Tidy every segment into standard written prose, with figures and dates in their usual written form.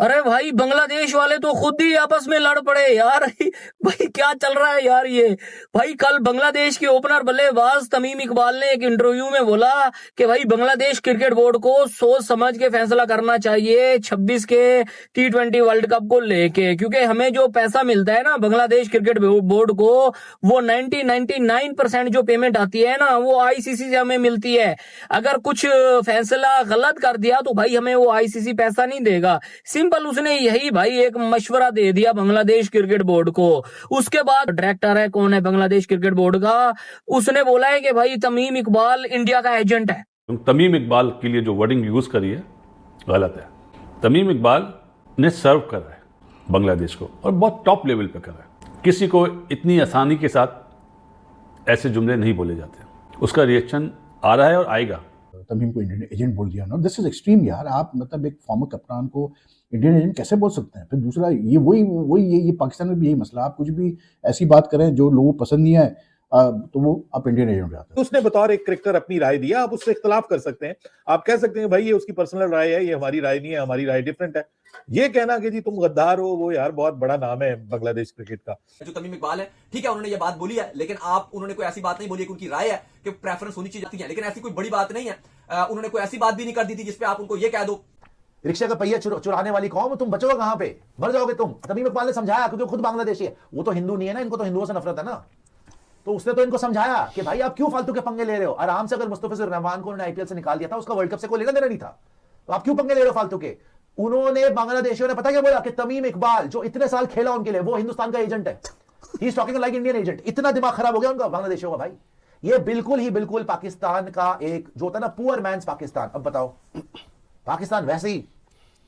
अरे भाई बांग्लादेश वाले तो खुद ही आपस में लड़ पड़े यार। भाई क्या चल रहा है यार ये। भाई कल बांग्लादेश के ओपनर बल्लेबाज तमीम इकबाल ने एक इंटरव्यू में बोला कि भाई बांग्लादेश क्रिकेट बोर्ड को सोच समझ के फैसला करना चाहिए 26 के T20 वर्ल्ड कप को लेके, क्योंकि हमें जो पैसा मिलता है ना बांग्लादेश क्रिकेट बोर्ड को, वो 99% जो पेमेंट आती है ना वो आईसीसी से हमें मिलती है। अगर कुछ फैसला गलत कर दिया तो भाई हमें वो आईसीसी पैसा नहीं देगा। सिंपल उसने यही भाई एक मशवरा दे दिया बांग्लादेश क्रिकेट बोर्ड को। उसके बाद डायरेक्टर है कौन है बांग्लादेश क्रिकेट बोर्ड का, उसने बोला है कि भाई तमीम इकबाल इंडिया का एजेंट है। तमीम इकबाल के लिए जो वर्डिंग यूज करी है गलत है। तमीम इकबाल ने सर्व कर रहा है बांग्लादेश को और बहुत टॉप लेवल पे कर रहा है। किसी को इतनी आसानी के साथ ऐसे जुमले नहीं बोले जाते। उसका रिएक्शन आ रहा है और आएगा। तमीम को इंडियन एजेंट बोल दिया ना, दिस इज एक्सट्रीम यार। आप मतलब एक फॉर्मर कप्तान को इंडियन एजेंट कैसे बोल सकते हैं? फिर दूसरा ये वही ये पाकिस्तान में भी यही मसला। आप कुछ भी ऐसी बात करें जो लोगों को पसंद नहीं आए तो वो आप इंडियन एजेंट हो जाते हैं। उसने बतौर एक क्रिकेटर अपनी राय दिया, आप उससे इख्तलाफ कर सकते हैं, आप कह सकते हैं भाई ये उसकी पर्सनल राय है, ये हमारी राय नहीं है, हमारी राय डिफरेंट है। ये कहना कि जी तुम गद्दार हो, वो यार बहुत बड़ा नाम है बांग्लादेश क्रिकेट का। जो तमीम इकबाल है, ठीक है उन्होंने ये बात बोली है, लेकिन उन्होंने कोई ऐसी बात नहीं बोली कि उनकी राय है कि प्रेफरेंस होनी चाहिए, लेकिन ऐसी कोई बड़ी बात नहीं है। उन्होंने कोई ऐसी बात भी नहीं कर दी थी जिसपे आप उनको ये कह दो रिक्शा का पहिया चुराने वाली कौम, तुम बचोगे कहां पे? मर जाओगे तुम। तमीम इकबाल ने समझाया, क्योंकि खुद बांग्लादेशी है। वो तो हिंदू नहीं है ना, इनको तो हिंदुओं से नफरत है ना। तो उसने तो इनको समझाया कि भाई आप क्यों फालतू के पंगे ले रहे हो। आराम से अगर मुस्तफिजुर रहमान को उन्होंने आईपीएल से निकाल दिया था, उसका वर्ल्ड कप से कोई लेना देना नहीं था, तो आप क्यों पंगे ले रहे हो फालतू के? उन्होंने बांग्लादेशियों ने पता क्या बोला कि तमीम इकबाल जो इतने साल खेला उनके लिए, वो हिंदुस्तान का एजेंट है। He is talking like Indian agent. इतना दिमाग खराब हो गया उनका बांग्लादेशियों का। भाई ये बिल्कुल पाकिस्तान का एक जो होता है ना पुअर मैन्स पाकिस्तान। अब बताओ पाकिस्तान वैसे ही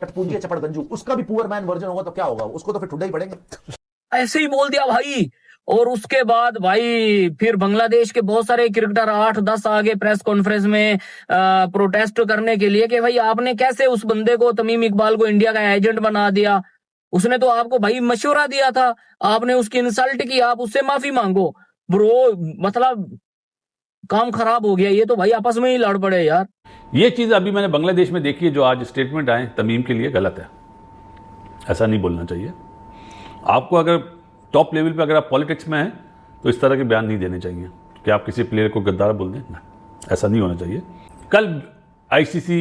कटपुंजी चपड़गंजू, उसका भी पुअर मैन वर्जन होगा तो क्या होगा? उसको तो फिर ठुड्डा ही पड़ेंगे। ऐसे ही बोल दिया भाई। और उसके बाद भाई फिर बांग्लादेश के बहुत सारे क्रिकेटर 8-10 आगे प्रेस कॉन्फ्रेंस में प्रोटेस्ट करने के लिए कि भाई आपने कैसे उस बंदे को तमीम इकबाल को इंडिया का एजेंट बना दिया। उसने तो आपको भाई मशवरा दिया था, आपने उसकी इंसल्ट की, आप उससे माफी मांगो। ब्रो मतलब काम खराब हो गया। ये तो भाई आपस में ही लड़ पड़े यार। ये चीज अभी मैंने बांग्लादेश में देखी है, जो आज स्टेटमेंट आए तमीम के लिए गलत है। ऐसा नहीं बोलना चाहिए। आपको अगर टॉप लेवल पे अगर आप पॉलिटिक्स में हैं तो इस तरह के बयान नहीं देने चाहिए कि आप किसी प्लेयर को गद्दार बोल दें ना, ऐसा नहीं होना चाहिए। कल आईसीसी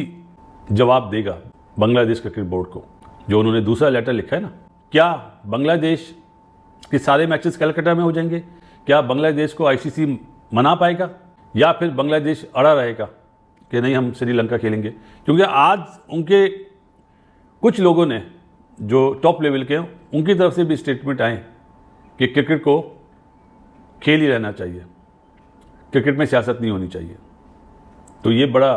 जवाब देगा बांग्लादेश क्रिकेट बोर्ड को, जो उन्होंने दूसरा लेटर लिखा है ना। क्या बांग्लादेश के सारे मैचेस कलकत्ता में हो जाएंगे? क्या बांग्लादेश को आईसीसी मना पाएगा, या फिर बांग्लादेश अड़ा रहेगा कि नहीं हम श्रीलंका खेलेंगे? क्योंकि आज उनके कुछ लोगों ने जो टॉप लेवल के हैं उनकी तरफ से भी स्टेटमेंट आए कि क्रिकेट को खेल ही रहना चाहिए, क्रिकेट में सियासत नहीं होनी चाहिए। तो ये बड़ा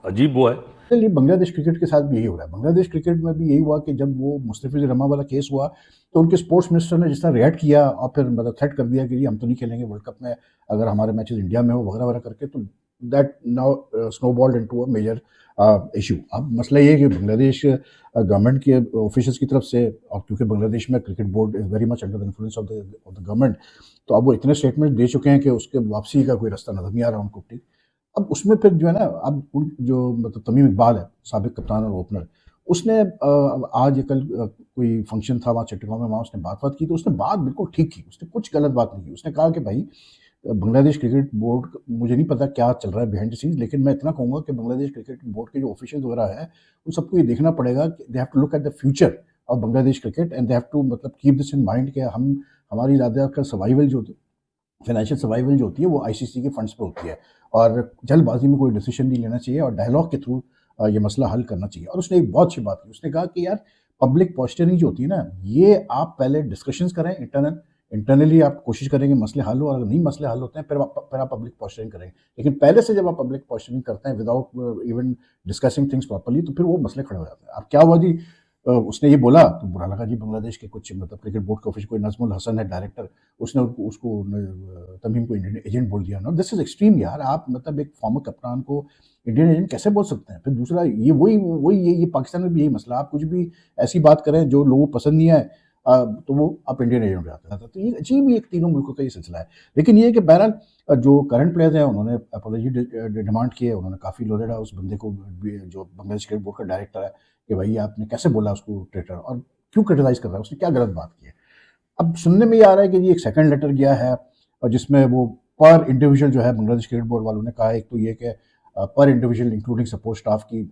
अजीब वो है। चलिए बांग्लादेश क्रिकेट के साथ भी यही हो रहा है। बांग्लादेश क्रिकेट में भी यही हुआ कि जब वो मुस्तफिजुर रहमान वाला केस हुआ तो उनके स्पोर्ट्स मिनिस्टर ने जिस तरह रिएक्ट किया और फिर मतलब थ्रेट कर दिया कि जी हम तो नहीं खेलेंगे वर्ल्ड कप में अगर हमारे मैचेस इंडिया में हो वगैरह वगैरह करके, तो that now snowballed into a major issue. अब मसला ये है कि बांग्लादेश गवर्नमेंट के ऑफिशियल्स की तरफ से, और क्योंकि बांग्लादेश में cricket board is very much under the influence of the government, तो अब वो इतने स्टेटमेंट दे चुके हैं कि उसके वापसी का कोई रास्ता नजर नहीं आ रहा उनको। ठीक, अब उसमें फिर जो है ना, अब जो मतलब तमीम इकबाल है साबिक कप्तान और ओपनर, उसने आज कल कोई फंक्शन था वहाँ चट्टगांव में, वहाँ उसने बात की, तो उसने बात बिल्कुल ठीक की। उसने कुछ गलत बात नहीं की। उसने कहा कि भाई बांग्लादेश क्रिकेट बोर्ड, मुझे नहीं पता क्या चल रहा है बिहाइंड द सीन्स, लेकिन मैं इतना कहूँगा कि बांग्लादेश क्रिकेट बोर्ड के जो ऑफिशियल्स वगैरह है उन सबको ये देखना पड़ेगा कि they have to look at the future of Bangladesh cricket and they have to मतलब कीप दिस इन माइंड कि हमारी ज़्यादातर सर्वाइवल जो फाइनेंशियल सर्वाइवल जो होती है वो आईसीसी के फंड्स पे होती है, और जल्दबाजी में कोई डिसीजन नहीं लेना चाहिए और डायलॉग के थ्रू ये मसला हल करना चाहिए। और उसने एक बहुत अच्छी बात की। उसने कहा कि यार पब्लिक पॉस्चरिंग जो होती है ना, ये आप पहले डिस्कशंस करें इंटरनली, आप कोशिश करेंगे मसले हल हो, और अगर नहीं मसले हल होते हैं फिर आप पब्लिक पॉस्चरिंग करेंगे। लेकिन पहले से जब आप पब्लिक पॉस्चरिंग करते हैं without even discussing things properly, तो फिर वो मसले खड़े हो जाते हैं। अब क्या हुआ जी, उसने ये बोला तो बुरा लगा जी। बांग्लादेश के कुछ मतलब क्रिकेट बोर्ड के ऑफिस, कोई नजमुल हसन है डायरेक्टर, उसने उसको तमीम को इंडियन एजेंट बोल दिया ना, दिस इज एक्सट्रीम यार। आप मतलब एक फॉर्मर कप्तान को इंडियन एजेंट कैसे बोल सकते हैं? फिर दूसरा ये वही पाकिस्तान में भी यही मसला। आप कुछ भी ऐसी बात करें जो लोगों को पसंद नहीं आए तो वो आप इंडियन एजेंट हो जाते हैं। तो ये अजीब ही एक तीनों मुल्कों का ये सिलसिला है। लेकिन ये है कि बहरहाल जो करंट प्लेयर्स हैं उन्होंने अपॉलॉजी डिमांड की है। उन्होंने काफ़ी लोडेड है उस बंदे को जो बांग्लादेश क्रिकेट बोर्ड का डायरेक्टर है कि भाई आपने कैसे बोला उसको ट्रेटर, और क्यों क्रिटिसाइज कर रहा है, उसने क्या गलत बात की है। अब सुनने में ये आ रहा है कि जी एक सेकंड लेटर गया है और जिसमें वो पर इंडिविजुअल जो है बांग्लादेश क्रिकेट बोर्ड वालों ने कहा है, एक तो ये कि पर इंडिविजुअल इंक्लूडिंग सपोर्ट स्टाफ की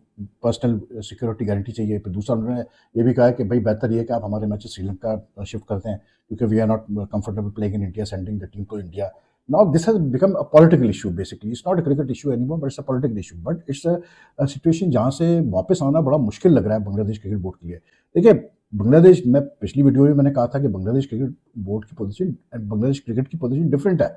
पर्सनल सिक्योरिटी गारंटी चाहिए, फिर दूसरा उन्होंने ये भी कहा है कि भाई बेहतर ये है कि आप हमारे मैचेस श्रीलंका शिफ्ट करते हैं क्योंकि we are not comfortable playing in India, sending the team to India. Now this has become a political issue basically. It's not a cricket issue anymore, but it's a political issue. But it's a situation जहाँ से वापस आना बड़ा मुश्किल लग रहा है Bangladesh cricket board के लिए। देखिए बांग्लादेश, मैं पिछली वीडियो में मैंने कहा था कि बांग्लादेश क्रिकेट बोर्ड की पोजीशन, बांग्लादेश क्रिकेट की पोजीशन डिफरेंट है।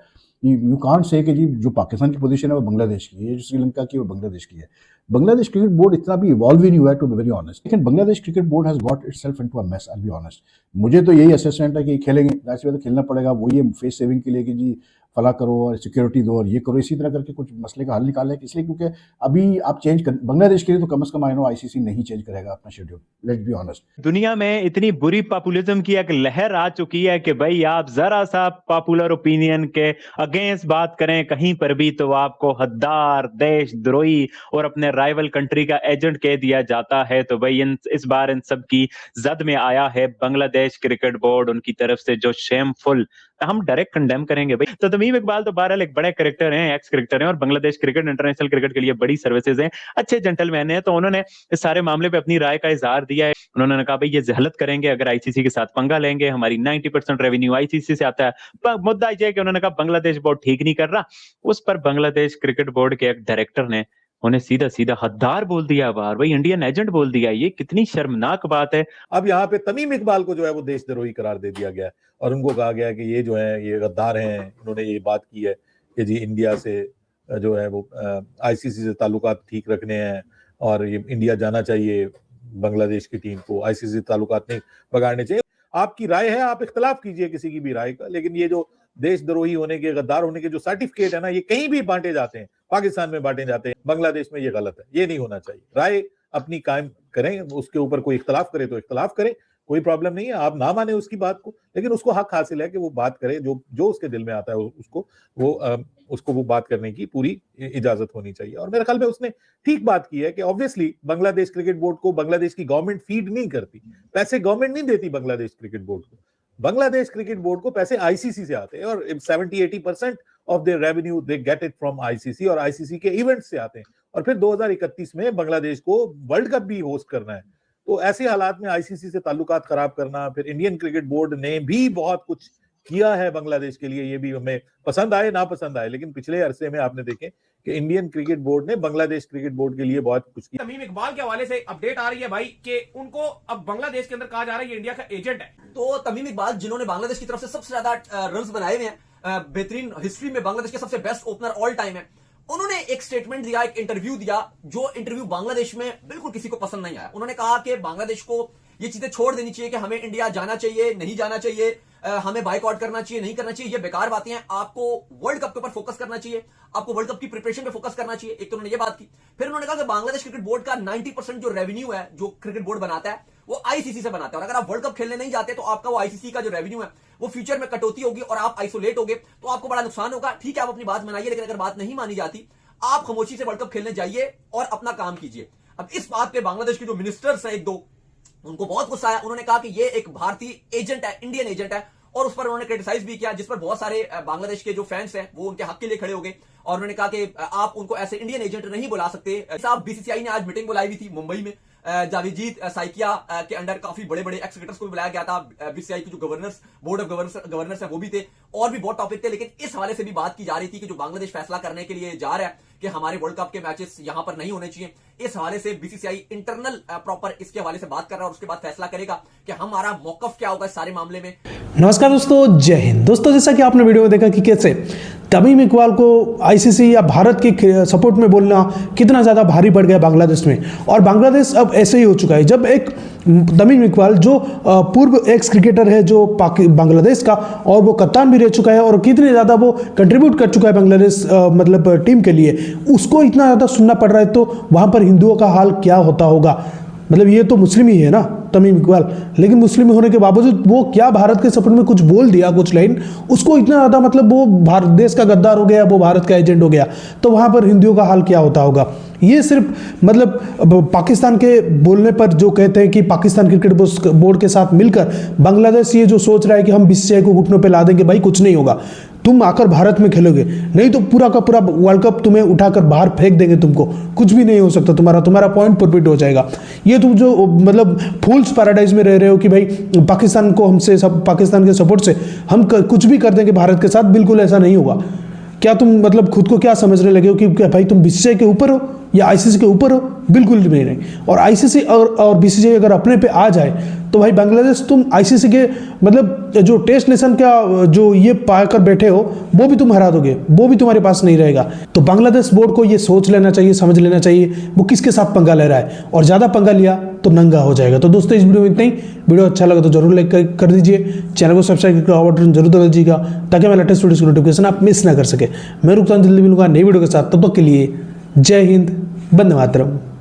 यू कांट से कि जी जो पाकिस्तान की पोजीशन है वो बांग्लादेश की है, जो श्रीलंका की है वो बांग्लादेश की है। बांग्लादेश क्रिकेट बोर्ड इतना भी इवॉल्व ही नहीं हुआ है, टू बी वेरी ऑनेस्ट। लेकिन Bangladesh cricket board has got itself into a mess, I will be honest. मुझे तो यही असेसमेंट है कि खेलेंगे, जाहिर सी बात है खेलना पड़ेगा, वही है फेस सेविंग के लिए कि जी फला करो और सिक्योरिटी दो और ये करो, इसी तरह करके कुछ मसले का हल निकाले। इसलिए क्योंकि अभी आप चेंज कर, बांग्लादेश के लिए तो कम से कम आई नो आईसीसी नहीं चेंज करेगा अपना शेड्यूल, लेट्स बी ऑनेस्ट। दुनिया में इतनी बुरी पॉपुलिज्म की एक लहर आ चुकी है कि भाई आप जरा सा पॉपुलर ओपिनियन के अगेंस्ट बात करें कहीं पर भी तो आपको हद्दार, देशद्रोही और अपने राइवल कंट्री का एजेंट कह दिया जाता है। तो भाई इस बार इन सब की जद में आया है बांग्लादेश क्रिकेट बोर्ड, उनकी तरफ से जो शेमफुल, हम डायरेक्ट कंडेम करेंगे भाई। तो तमीम इकबाल तो बहरहाल एक बड़े क्रिकेटर हैं, एक्स क्रिकेटर हैं और बांग्लादेश क्रिकेट इंटरनेशनल क्रिकेट के लिए बड़ी सर्विसेज हैं, अच्छे जेंटलमैन हैं। तो उन्होंने इस सारे मामले पे अपनी राय का इजहार दिया है। उन्होंने कहा भाई ये जहलत करेंगे अगर आईसीसी के साथ पंगा लेंगे, हमारी 90% रेवेन्यू आईसीसी से आता है। मुद्दा ये है कि उन्होंने कहा बांग्लादेश बोर्ड ठीक नहीं कर रहा। उस पर बांग्लादेश क्रिकेट बोर्ड के एक डायरेक्टर ने उन्हें सीधा सीधा हद्दार बोल दिया, बाहर भाई इंडियन एजेंट बोल दिया। ये कितनी शर्मनाक बात है। अब यहाँ पे तमीम इकबाल को जो है वो देशद्रोही करार दे दिया गया है और उनको कहा गया है कि ये जो है ये गद्दार हैं, इन्होंने ये बात की है कि जी इंडिया से जो है वो आईसीसी से ताल्लुकात ठीक रखने हैं और ये इंडिया जाना चाहिए, बांग्लादेश की टीम को आईसीसी से ताल्लुकात नहीं बिगाड़ने चाहिए। आपकी राय है, आप इख्तलाफ कीजिए किसी की भी राय का, लेकिन ये जो देशद्रोही होने के, गद्दार होने के जो सर्टिफिकेट है ना, ये कहीं भी बांटे जाते हैं, पाकिस्तान में बांटे जाते हैं, बांग्लादेश में ये गलत है, ये नहीं होना चाहिए। राय अपनी कायम करें, उसके ऊपर कोई इख्तलाफ करे तो इख्तलाफ करे, कोई प्रॉब्लम नहीं है, आप ना माने उसकी बात को, लेकिन उसको हक हासिल है कि वो बात करे, जो उसके दिल में आता है उसको वो बात करने की पूरी इजाजत होनी चाहिए। और मेरे ख्याल में उसने ठीक बात की है कि ऑब्वियसली बांग्लादेश क्रिकेट बोर्ड को बांग्लादेश की गवर्नमेंट फीड नहीं करती, पैसे गवर्नमेंट नहीं देती बांग्लादेश क्रिकेट बोर्ड को। बांग्लादेश क्रिकेट बोर्ड को पैसे आईसीसी से आते हैं और 70-80% of their revenue they get it from ICC और आईसीसी के इवेंट्स से आते हैं। और फिर 2031 में बांग्लादेश को वर्ल्ड कप भी होस्ट करना है, तो ऐसे हालात में आईसीसी से ताल्लुकात खराब करना, फिर इंडियन क्रिकेट बोर्ड ने भी बहुत कुछ किया है बांग्लादेश के लिए, ये भी हमें पसंद आए ना पसंद आए, लेकिन पिछले अरसे में आपने देखे कि इंडियन क्रिकेट बोर्ड ने बांग्लादेश क्रिकेट बोर्ड के लिए बहुत कुछ किया। तमीम इकबाल के हवाले से अपडेट आ रही है भाई कि उनको अब बांग्लादेश के अंदर कहा जा रहा है ये इंडिया का एजेंट है। तो तमीम इकबाल जिन्होंने बांग्लादेश की तरफ से सबसे ज्यादा रन्स बनाए हुए हैं, बेहतरीन हिस्ट्री में बांग्लादेश के सबसे बेस्ट ओपनर ऑल टाइम है, उन्होंने एक स्टेटमेंट दिया, एक इंटरव्यू दिया, जो इंटरव्यू बांग्लादेश में बिल्कुल किसी को पसंद नहीं आया। उन्होंने कहा कि बांग्लादेश को ये चीजें छोड़ देनी चाहिए कि हमें इंडिया जाना चाहिए, नहीं जाना चाहिए, हमें बाइकआउट करना चाहिए, नहीं करना चाहिए, ये बेकार बातें हैं, आपको वर्ल्ड कप के ऊपर फोकस करना चाहिए, आपको वर्ल्ड कप की प्रिपरेशन पे फोकस करना चाहिए। एक तो उन्होंने ये बात की। फिर उन्होंने कहा कि बांग्लादेश क्रिकेट बोर्ड का 90% जो रेवेन्यू है जो क्रिकेट बोर्ड बनाता है वो आईसीसी से बनाता है, और अगर आप वर्ल्ड कप खेलने नहीं जाते तो आपका वो आईसीसी का जो रेवेन्यू है वो फ्यूचर में कटौती होगी और आप आइसोलेट होगे, तो आपको बड़ा नुकसान होगा। ठीक है, आप अपनी बात मनाइए, लेकिन अगर बात नहीं मानी जाती, आप खामोशी से वर्ल्ड कप खेलने जाइए और अपना काम कीजिए। अब इस बात पे बांग्लादेश के जो मिनिस्टर्स हैं, एक दो, उनको बहुत गुस्सा आया। उन्होंने कहा कि ये एक भारतीय एजेंट है, इंडियन एजेंट है, और उस पर उन्होंने क्रिटिसाइज भी किया, जिस पर बहुत सारे बांग्लादेश के जो फैंस हैं वो उनके हक के लिए खड़े हो गए और उन्होंने कहा कि आप उनको ऐसे इंडियन एजेंट नहीं बुला सकते। साहब बीसीसीआई ने आज मीटिंग बुलाई हुई थी मुंबई में, जावेदजीत साइकिया के अंडर काफी बड़े बड़े एक्स क्रिकेटर्स को भी बुलाया गया था, बीसीसीआई के जो गवर्नर्स, बोर्ड ऑफ गवर्नर्स है वो भी थे, और भी बहुत टॉपिक थे। लेकिन इस हवाले से भी बात की जा रही थी कि जो बांग्लादेश फैसला करने के लिए जा रहा है कि हमारे वर्ल्ड कप के मैचेस यहां पर नहीं होने चाहिए, इस हवाले से बीसीसीआई इंटरनल प्रॉपर इसके हवाले से बात कर रहा है और उसके बाद फैसला करेगा कि हमारा मौकफ क्या होगा इस सारे मामले में। नमस्कार दोस्तों, जय हिंद। दोस्तों, जैसा कि आपने वीडियो में देखा कि कैसे तमीम इकबाल को आईसीसी या भारत के सपोर्ट में बोलना कितना ज़्यादा भारी पड़ गया बांग्लादेश में, और बांग्लादेश अब ऐसे ही हो चुका है। जब एक तमीम इकबाल जो पूर्व एक्स क्रिकेटर है जो बांग्लादेश का, और वो कप्तान भी रह चुका है और कितने ज़्यादा वो कंट्रीब्यूट कर चुका है बांग्लादेश मतलब टीम के लिए, उसको इतना ज़्यादा सुनना पड़ रहा है, तो वहाँ पर हिंदुओं का हाल क्या होता होगा। मतलब ये तो मुस्लिम ही है ना तमीम इकबाल, लेकिन मुस्लिम होने के बावजूद वो क्या भारत के सपोर्ट में कुछ बोल दिया, कुछ लाइन, उसको इतना ज़्यादा मतलब वो भारत देश का गद्दार हो गया, वो भारत का एजेंट हो गया। तो वहाँ पर हिंदुओं का हाल क्या होता होगा। ये सिर्फ मतलब पाकिस्तान के बोलने पर जो कहते हैं कि पाकिस्तान क्रिकेट बोर्ड के साथ मिलकर बांग्लादेश ये जो सोच रहा है कि हम बीसीसीआई को घुटनों पे ला देंगे, भाई कुछ नहीं होगा, तुम आकर भारत में खेलोगे, नहीं तो पूरा का पूरा वर्ल्ड कप तुम्हें उठाकर बाहर फेंक देंगे, तुमको कुछ भी नहीं हो सकता, तुम्हारा पॉइंट परफेक्ट हो जाएगा। ये तुम जो मतलब फूल्स पैराडाइज में रह रहे हो कि भाई पाकिस्तान को हमसे पाकिस्तान के सपोर्ट से हम कुछ भी कर देंगे भारत के साथ, बिल्कुल ऐसा नहीं होगा। क्या तुम मतलब खुद को क्या समझने लगे हो कि भाई तुम बीसीसीआई के ऊपर हो या आईसीसी के ऊपर हो? बिल्कुल भी नहीं। और आईसीसी और बीसीसीआई अगर अपने पे आ जाए तो भाई बांग्लादेश तुम आईसीसी के मतलब जो टेस्ट नेशन का जो ये पाकर बैठे हो वो भी तुम हरा दोगे, वो भी तुम्हारे पास नहीं रहेगा। तो बांग्लादेश बोर्ड को ये सोच लेना चाहिए, समझ लेना चाहिए वो किसके साथ पंगा ले रहा है, और ज़्यादा पंगा लिया तो नंगा हो जाएगा। तो दोस्तों इस वीडियो में इतना ही। वीडियो अच्छा लगा तो जरूर लाइक कर दीजिए, चैनल को सब्सक्राइब करके बटन जरूर दबा दीजिएगा ताकि मैं लेटेस्ट वीडियो की नोटिफिकेशन आप मिस ना कर सके। मैं रुकता हूं, जल्दी मिलूंगा नई वीडियो के साथ, तब तक के लिए जय हिंद, वंदे मातरम।